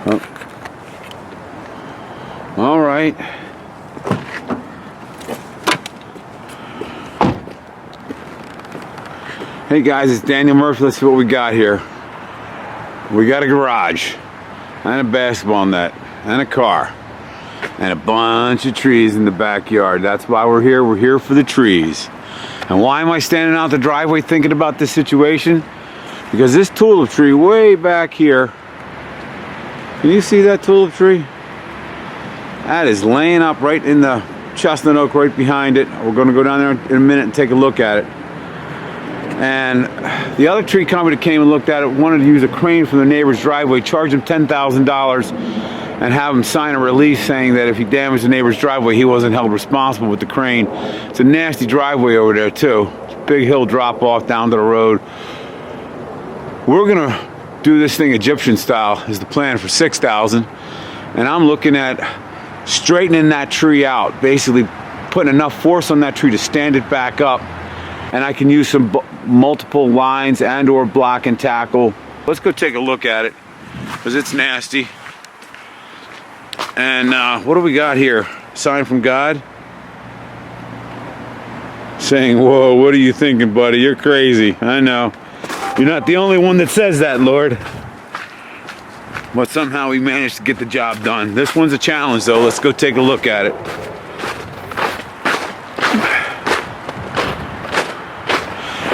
Oh. All right. Hey guys, it's Daniel Murphy. Let's see what we got here. We got a garage, and a basketball net, and a car, and a bunch of trees in the backyard. That's why we're here. We're here for the trees. And why am I standing out the driveway thinking about this situation? Because this tulip tree way back here, can you see that tulip tree? That is laying up right in the chestnut oak right behind it. We're going to go down there in a minute and take a look at it. And the other tree company that came and looked at it wanted to use a crane from the neighbor's driveway, charge him $10,000 and have him sign a release saying that if he damaged the neighbor's driveway, he wasn't held responsible with the crane. It's a nasty driveway over there too. It's a big hill drop off down to the road. We're gonna do this thing Egyptian style is the plan for $6,000, and I'm looking at straightening that tree out, basically putting enough force on that tree to stand it back up, and I can use some multiple lines and or block and tackle. Let's go take a look at it because it's nasty. And what do we got here? Sign from God saying, whoa, what are you thinking, buddy? You're crazy. I know. You're not the only one that says that, Lord. But somehow we managed to get the job done. This one's a challenge though. Let's go take a look at it.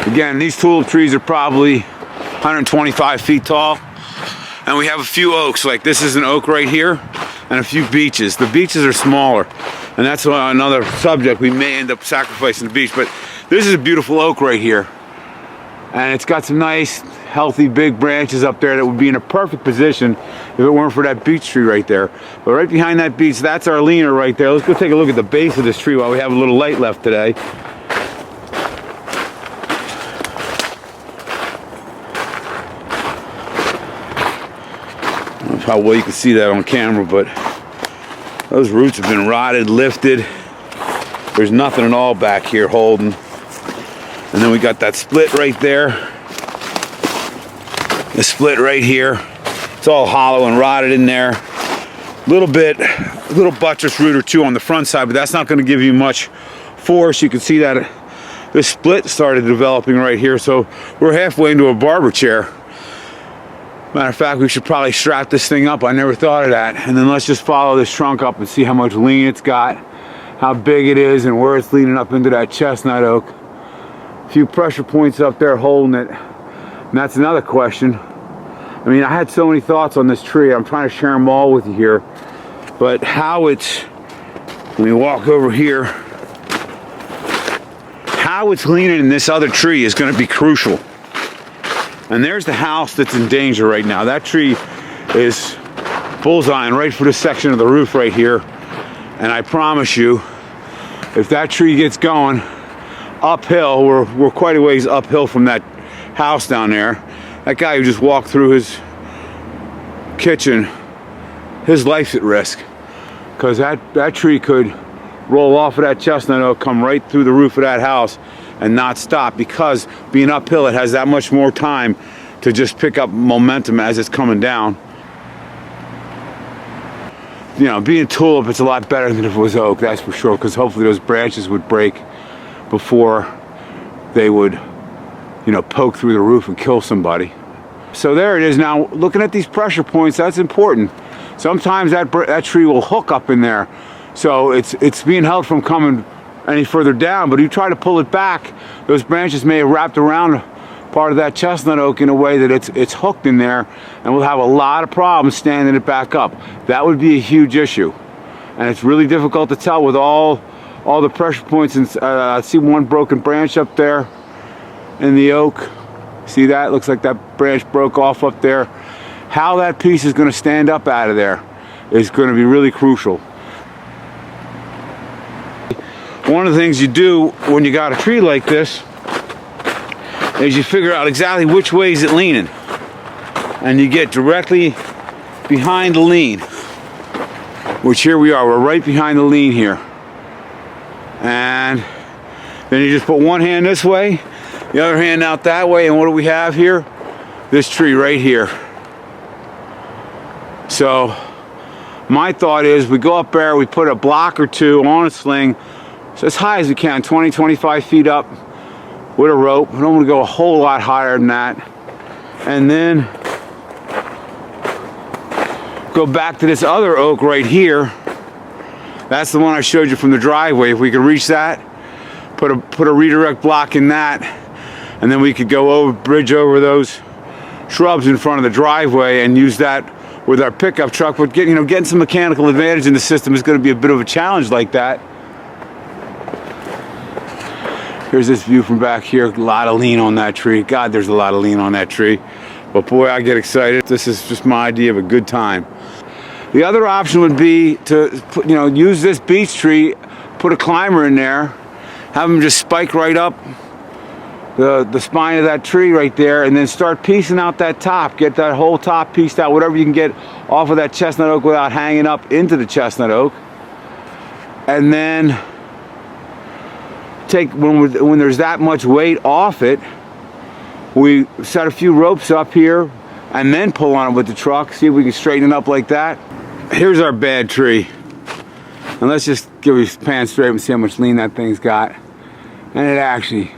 Again, these tulip trees are probably 125 feet tall, and we have a few oaks. Like this is an oak right here, and a few beeches. The beeches are smaller, and that's another subject. We may end up sacrificing the beech, but this is a beautiful oak right here, and it's got some nice, healthy, big branches up there that would be in a perfect position if it weren't for that beech tree right there. But right behind that beech, that's our leaner right there. Let's go take a look at the base of this tree while we have a little light left today. How well you can see that on camera, but those roots have been rotted, lifted. There's nothing at all back here holding. And then we got that split right there. The split right here. It's all hollow and rotted in there. Little buttress root or two on the front side, but that's not going to give you much force. You can see that this split started developing right here, so we're halfway into a barber chair. Matter of fact, we should probably strap this thing up. I never thought of that. And then let's just follow this trunk up and see how much lean it's got, how big it is, and where it's leaning up into that chestnut oak. A few pressure points up there holding it. And that's another question. I mean, I had so many thoughts on this tree. I'm trying to share them all with you here. But how it's, let me walk over here. How it's leaning in this other tree is going to be crucial. And there's the house that's in danger right now. That tree is bullseyeing right for this section of the roof right here. And I promise you, if that tree gets going uphill, we're quite a ways uphill from that house down there. That guy who just walked through his kitchen, his life's at risk. Because that tree could roll off of that chestnut oak, come right through the roof of that house and not stop, because being uphill it has that much more time to just pick up momentum as it's coming down. You know, being tulip, it's a lot better than if it was oak, that's for sure, because hopefully those branches would break before they would, you know, poke through the roof and kill somebody. So there it is. Now looking at these pressure points, that's important. Sometimes that tree will hook up in there, so it's being held from coming any further down. But you try to pull it back, those branches may have wrapped around part of that chestnut oak in a way that it's hooked in there, and we'll have a lot of problems standing it back up. That would be a huge issue, and it's really difficult to tell with all the pressure points. And I see one broken branch up there in the oak. See that? Looks like that branch broke off up there. How that piece is going to stand up out of there is going to be really crucial. One of the things you do when you got a tree like this is you figure out exactly which way is it leaning, and you get directly behind the lean, which here we are. We're right behind the lean here, and then you just put one hand this way, the other hand out that way, and what do we have here? This tree right here. So my thought is we go up there, we put a block or two on a sling, so as high as we can, 20, 25 feet up with a rope. We don't want to go a whole lot higher than that. And then go back to this other oak right here. That's the one I showed you from the driveway. If we could reach that, put a redirect block in that, and then we could go over, bridge over those shrubs in front of the driveway and use that with our pickup truck. But getting some mechanical advantage in the system is going to be a bit of a challenge like that. Here's this view from back here. A lot of lean on that tree. God, there's a lot of lean on that tree. But boy, I get excited. This is just my idea of a good time. The other option would be to use this beech tree, put a climber in there, have them just spike right up the spine of that tree right there, and then start piecing out that top. Get that whole top pieced out, whatever you can get off of that chestnut oak without hanging up into the chestnut oak. And then take, when there's that much weight off it, we set a few ropes up here and then pull on it with the truck, see if we can straighten it up like that. Here's our bad tree. And let's just give you pan straight and see how much lean that thing's got. And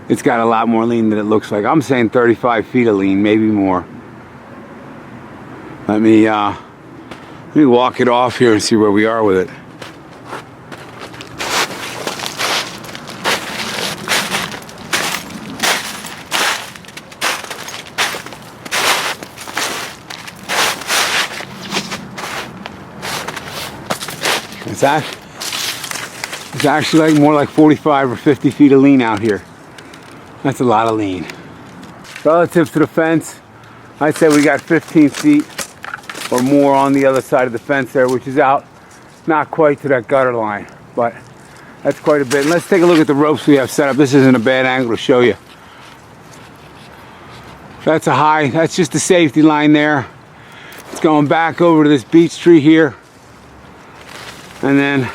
it's got a lot more lean than it looks like. I'm saying 35 feet of lean, maybe more. Let me walk it off here and see where we are with it. It's actually more like 45 or 50 feet of lean out here. That's a lot of lean. Relative to the fence, I'd say we got 15 feet or more on the other side of the fence there, which is out not quite to that gutter line, but that's quite a bit. And let's take a look at the ropes we have set up. This isn't a bad angle to show you. That's just a safety line there. It's going back over to this beech tree here, and then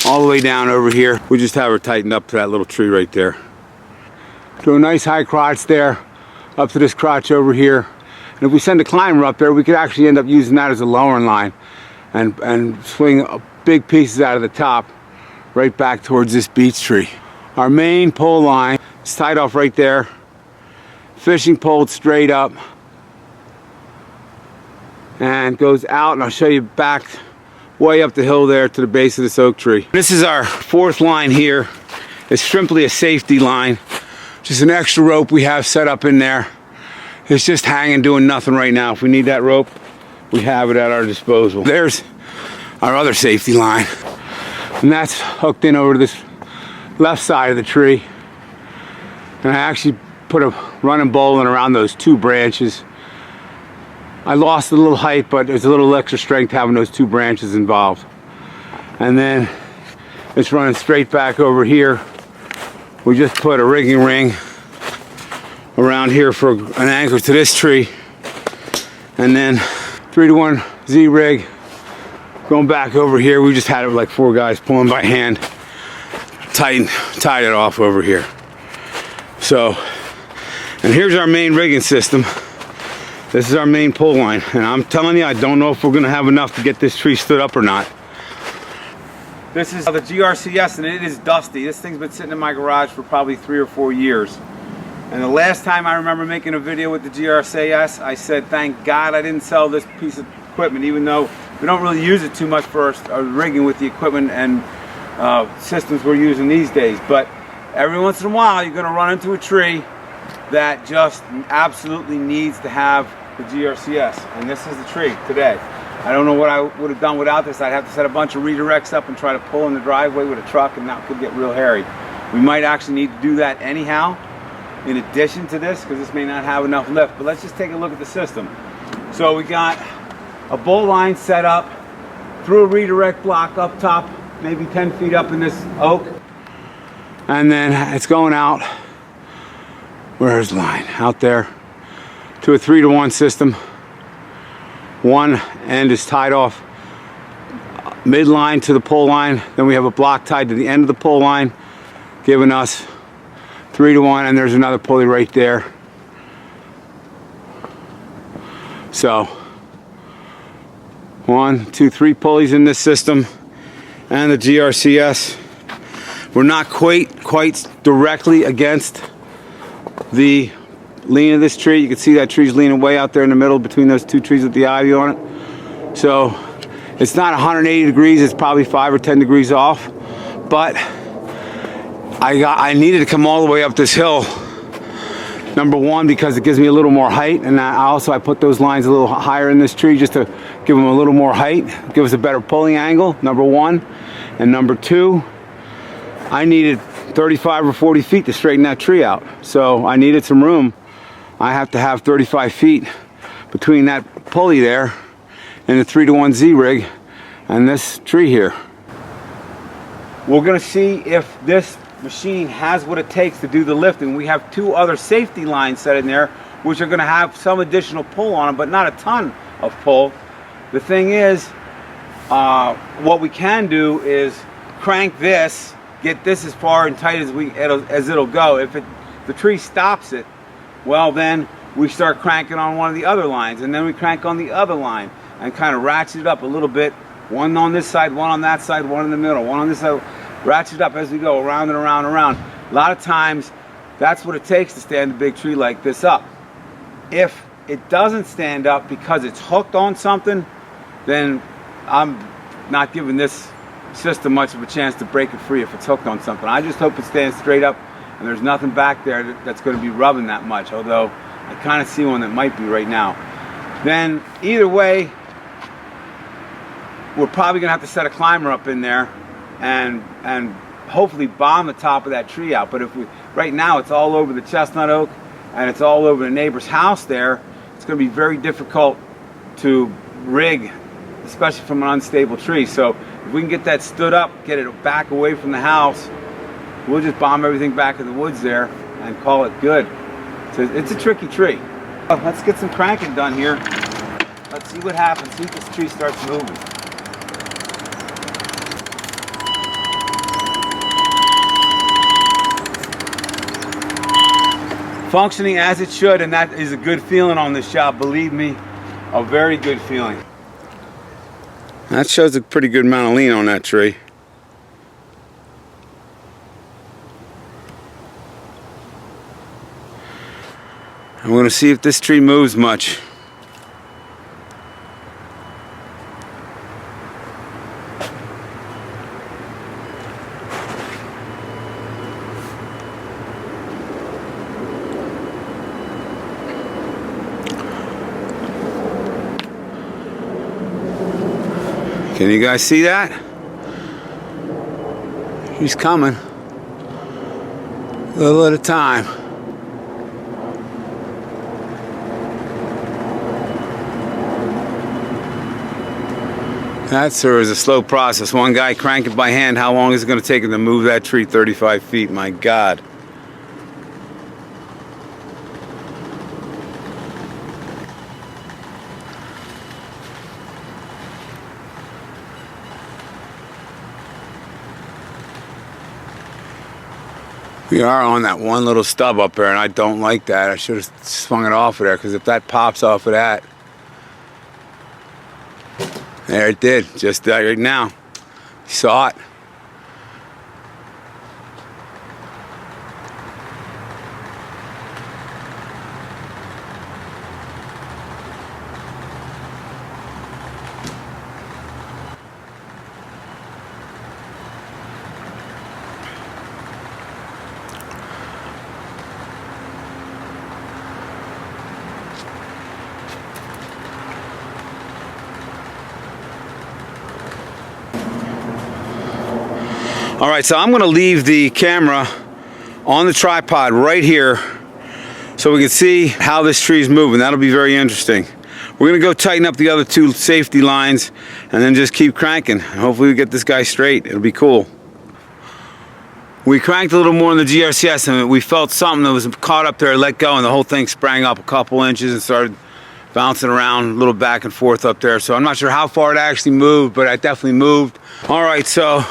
all the way down over here. We just have her tightened up to that little tree right there. To a nice high crotch there, up to this crotch over here. And if we send a climber up there, we could actually end up using that as a lowering line and swing big pieces out of the top right back towards this beech tree. Our main pole line is tied off right there. Fishing pole straight up and goes out, and I'll show you back way up the hill there to the base of this oak tree. This is our fourth line here. It's simply a safety line. Just an extra rope we have set up in there. It's just hanging, doing nothing right now. If we need that rope, we have it at our disposal. There's our other safety line, and that's hooked in over to this left side of the tree. And I actually put a running bowline around those two branches. I lost a little height, but there's a little extra strength having those two branches involved. And then it's running straight back over here. We just put a rigging ring around here for an anchor to this tree. And then 3-to-1 Z-rig going back over here. We just had it with like 4 guys pulling by hand. Tied it off over here. So, and here's our main rigging system. This is our main pole line, and I'm telling you, I don't know if we're gonna have enough to get this tree stood up or not. This is the GRCS, and it is dusty. This thing's been sitting in my garage for probably 3 or 4 years. And the last time I remember making a video with the GRCS, I said, thank God I didn't sell this piece of equipment, even though we don't really use it too much for our rigging with the equipment and systems we're using these days. But every once in a while, you're gonna run into a tree that just absolutely needs to have the GRCS, and this is the tree today. I don't know what I would have done without this. I'd have to set a bunch of redirects up and try to pull in the driveway with a truck, and that could get real hairy. We might actually need to do that anyhow, in addition to this, because this may not have enough lift. But let's just take a look at the system. So we got a bowl line set up through a redirect block up top, maybe 10 feet up in this oak, and then it's going out. Where's the line? Out there to a 3-to-1 system. One end is tied off midline to the pole line. Then we have a block tied to the end of the pole line, giving us 3-to-1, and there's another pulley right there. So 1, 2, 3 pulleys in this system, and the GRCS. We're not quite directly against the lean of this tree. You can see that tree's leaning way out there in the middle between those two trees with the ivy on it. So it's not 180 degrees, it's probably 5 or 10 degrees off. But I needed to come all the way up this hill. Number one, because it gives me a little more height, and I put those lines a little higher in this tree just to give them a little more height, give us a better pulling angle, number one. And number two, I needed 35 or 40 feet to straighten that tree out. So I needed some room. I have to have 35 feet between that pulley there and the 3-to-1 Z rig and this tree here. We're gonna see if this machine has what it takes to do the lifting. We have 2 other safety lines set in there, which are gonna have some additional pull on them, but not a ton of pull. The thing is, what we can do is crank this, get this as far and tight as it'll go. If the tree stops it, well, then we start cranking on one of the other lines, and then we crank on the other line and kind of ratchet it up a little bit. One on this side, one on that side, one in the middle, one on this side. Ratchet it up as we go, around and around and around. A lot of times, that's what it takes to stand a big tree like this up. If it doesn't stand up because it's hooked on something, then I'm not giving this system much of a chance to break it free if it's hooked on something. I just hope it stands straight up and there's nothing back there that's going to be rubbing that much, although I kind of see one that might be right now. Then either way, we're probably going to have to set a climber up in there and hopefully bomb the top of that tree out. But right now it's all over the chestnut oak and it's all over the neighbor's house there, it's going to be very difficult to rig, especially from an unstable tree. So if we can get that stood up, get it back away from the house, we'll just bomb everything back in the woods there and call it good. So it's a tricky tree. Let's get some cranking done here. Let's see what happens, see if this tree starts moving. Functioning as it should, and that is a good feeling on this job, believe me, a very good feeling. That shows a pretty good amount of lean on that tree. I'm going to see if this tree moves much. Can you guys see that? He's coming. A little at a time. That, sir, is a slow process. One guy cranking by hand. How long is it going to take him to move that tree 35 feet? My God. We are on that one little stub up there, and I don't like that. I should have swung it off of there, because if that pops off of that, there it did, just right now. You saw it. All right, so I'm going to leave the camera on the tripod right here so we can see how this tree is moving. That'll be very interesting. We're going to go tighten up the other 2 safety lines and then just keep cranking. Hopefully we get this guy straight. It'll be cool. We cranked a little more on the GRCS and we felt something that was caught up there, let go, and the whole thing sprang up a couple inches and started bouncing around a little back and forth up there. So I'm not sure how far it actually moved, but it definitely moved. All right, so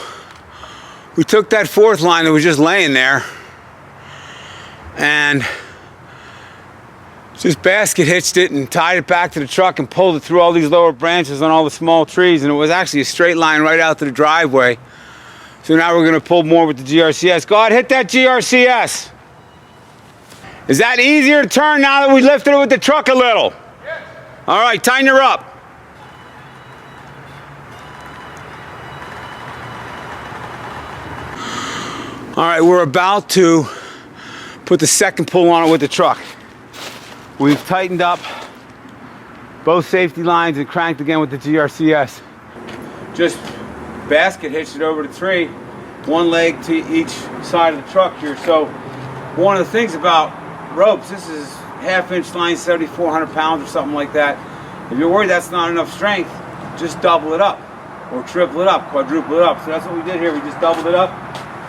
we took that 4th line that was just laying there and Just basket hitched it and tied it back to the truck and pulled it through all these lower branches on all the small trees, and it was actually a straight line right out to the driveway. So now we're gonna pull more with the GRCS. Go ahead, hit that GRCS. Is that easier to turn now that we lifted it with the truck a little? Yes. All right, tighten her up. All right, we're about to put the second pull on it with the truck. We've tightened up both safety lines and cranked again with the GRCS. Just basket hitched it over the tree, one leg to each side of the truck here. So one of the things about ropes, this is half-inch line, 7,400 pounds or something like that. If you're worried that's not enough strength, just double it up or triple it up, quadruple it up. So that's what we did here. We just doubled it up,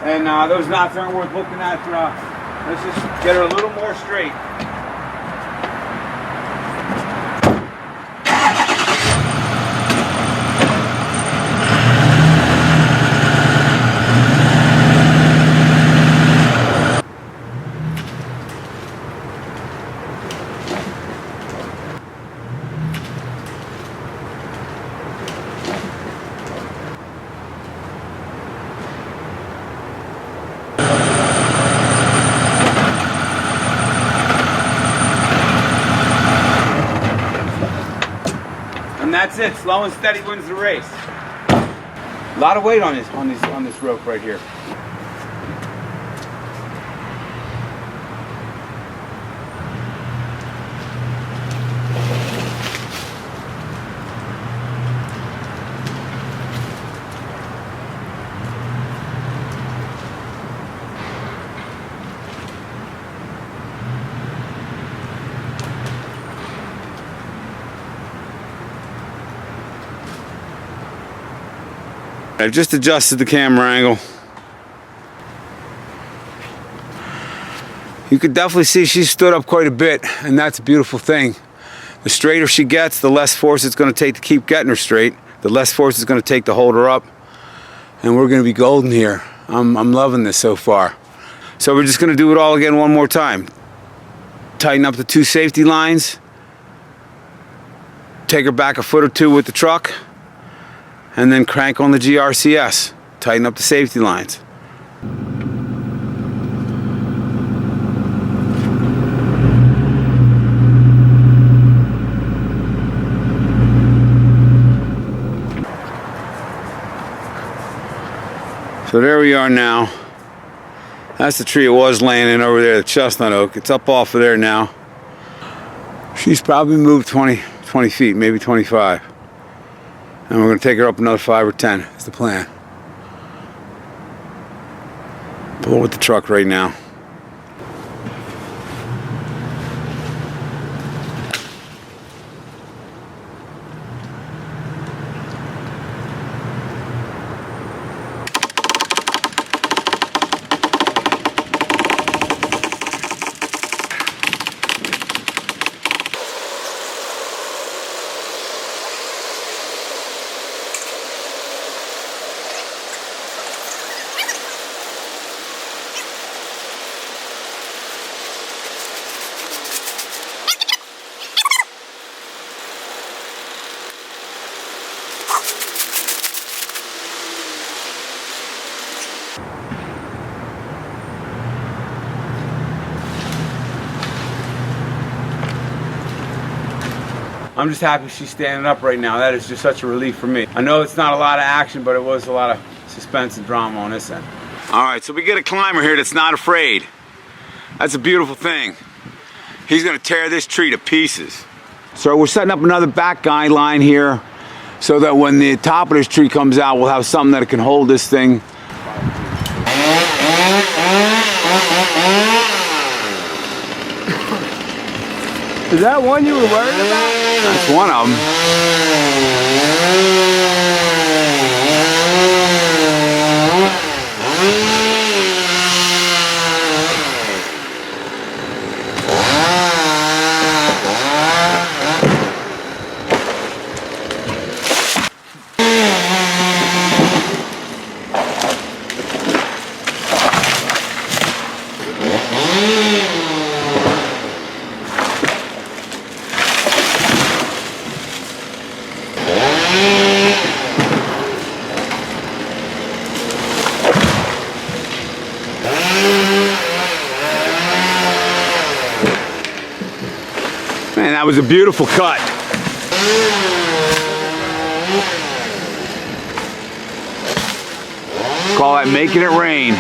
and those knots aren't worth looking at. Let's just get her a little more straight. And that's it. Slow and steady wins the race. A lot of weight on this rope right here. I've just adjusted the camera angle. You could definitely see she stood up quite a bit, and that's a beautiful thing. The straighter she gets, the less force it's going to take to keep getting her straight, the less force it's going to take to hold her up, and we're going to be golden here. I'm loving this so far. So we're just going to do it all again one more time. Tighten up the two safety lines, take her back a foot or two with the truck, and then crank on the GRCS. Tighten up the safety lines. So there we are now. That's the tree it was laying in over there, the chestnut oak. It's up off of there now. She's probably moved 20 feet, maybe 25. And we're going to take her up another 5 or 10 is the plan. Pull with the truck right now. I'm just happy she's standing up right now. That is just such a relief for me. I know it's not a lot of action, but it was a lot of suspense and drama on this end. All right, so we get a climber here that's not afraid. That's a beautiful thing. He's gonna tear this tree to pieces. So we're setting up another back guy line here so that when the top of this tree comes out, we'll have something that can hold this thing. Is that one you were worried about? That's one of them. Man, that was a beautiful cut. Call that making it rain.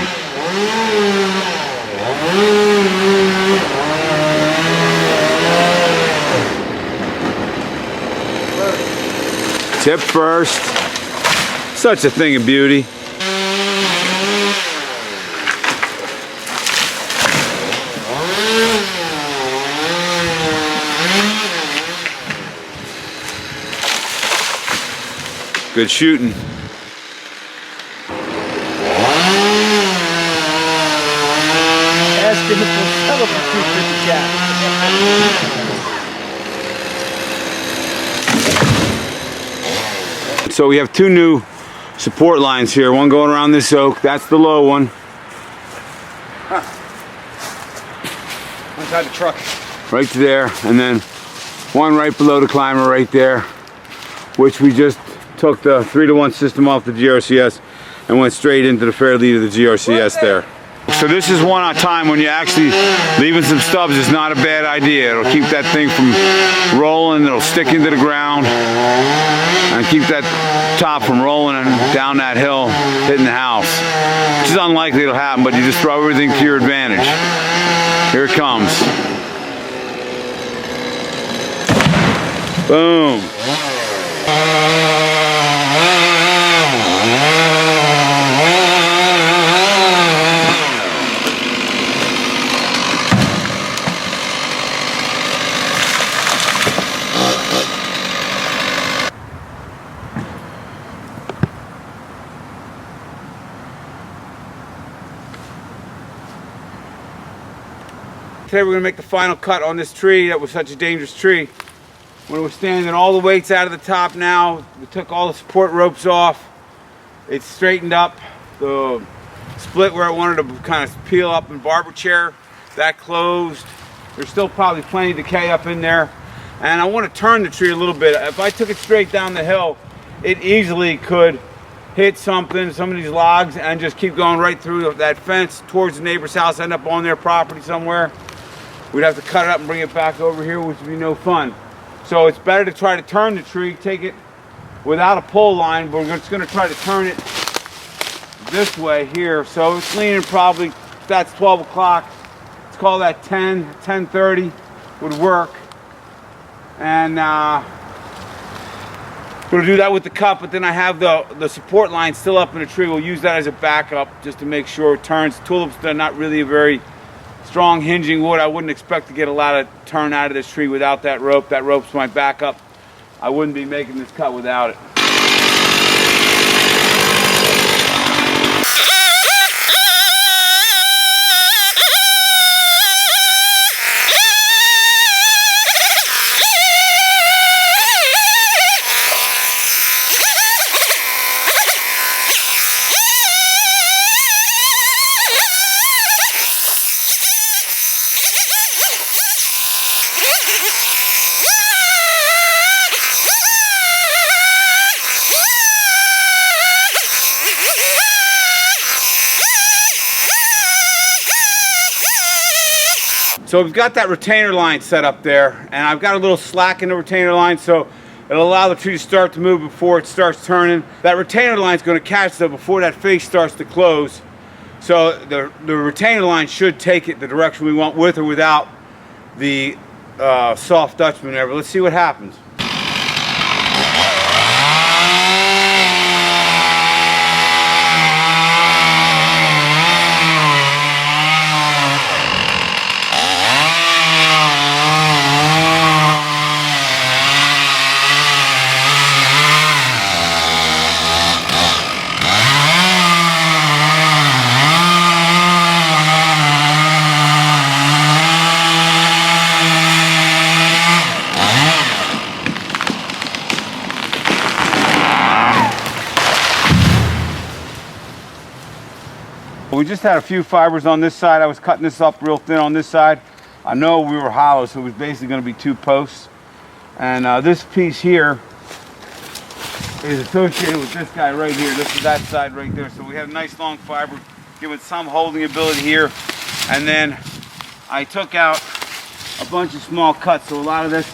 Tip first. Such a thing of beauty. Good shooting. Asking for some of the 250 cap. So we have two new support lines here. One going around this oak. That's the low one. Inside the truck. Right there. And then one right below the climber right there, which we just took the 3-to-1 system off the GRCS and went straight into the fair lead of the GRCS there. So this is one on time. When you're actually leaving some stubs, it's not a bad idea. It'll keep that thing from rolling, it'll stick into the ground, and keep that top from rolling and down that hill, hitting the house. Which is unlikely it'll happen, but you just throw everything to your advantage. Here it comes. Boom. Today we're going to make the final cut on this tree that was such a dangerous tree. When we're standing all the weights out of the top now, we took all the support ropes off. It's straightened up. The split where I wanted to kind of peel up and barber chair, that closed. There's still probably plenty of decay up in there. And I want to turn the tree a little bit. If I took it straight down the hill, it easily could hit something, some of these logs, and just keep going right through that fence towards the neighbor's house, end up on their property somewhere. We'd have to cut it up and bring it back over here, which would be no fun. So it's better to try to turn the tree, take it without a pull line, but we're just going to try to turn it this way here. So it's leaning probably, that's 12 o'clock. Let's call that 10, 10:30 would work. And we'll do that with the cut, but then I have the support line still up in the tree. We'll use that as a backup just to make sure it turns. Tulips, they're not really a very strong hinging wood. I wouldn't expect to get a lot of turn out of this tree without that rope. That rope's my backup. I wouldn't be making this cut without it. So we've got that retainer line set up there, and I've got a little slack in the retainer line, so it'll allow the tree to start to move before it starts turning. That retainer line is going to catch though before that face starts to close. So the retainer line should take it the direction we want, with or without the soft Dutch maneuver. Let's see what happens. We just had a few fibers on this side. I was cutting this up real thin on this side. I know we were hollow, so it was basically going to be 2 posts. And this piece here is associated with this guy right here. This is that side right there. So we have a nice long fiber, giving some holding ability here. And then I took out a bunch of small cuts. So a lot of this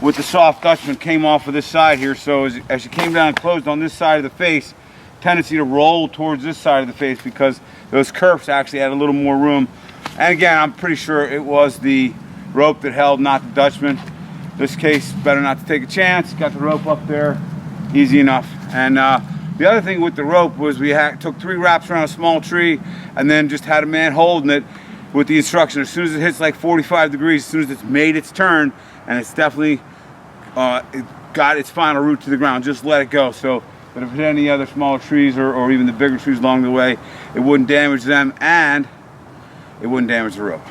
with the soft Dutchman came off of this side here. So as you came down and closed on this side of the face, tendency to roll towards this side of the face because those kerfs actually had a little more room. And again, I'm pretty sure it was the rope that held, not the Dutchman. This case, better not to take a chance. Got the rope up there, easy enough. And the other thing with the rope was we took 3 wraps around a small tree and then just had a man holding it with the instruction. As soon as it hits like 45 degrees, as soon as it's made its turn, and it's definitely it got its final route to the ground, just let it go. So that if it hit any other smaller trees or even the bigger trees along the way, it wouldn't damage them and it wouldn't damage the rope.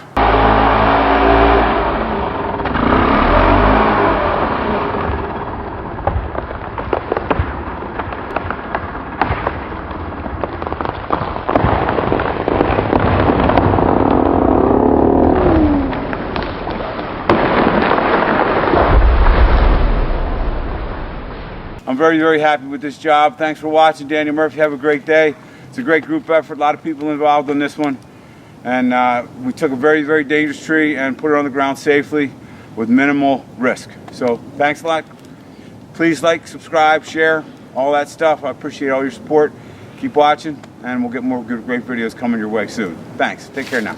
I'm very, very happy with this job. Thanks for watching. Daniel Murphy, have a great day. It's a great group effort, a lot of people involved in this one. And we took a very, very dangerous tree and put it on the ground safely with minimal risk. So thanks a lot. Please like, subscribe, share, all that stuff. I appreciate all your support. Keep watching and we'll get more great videos coming your way soon. Thanks. Take care now.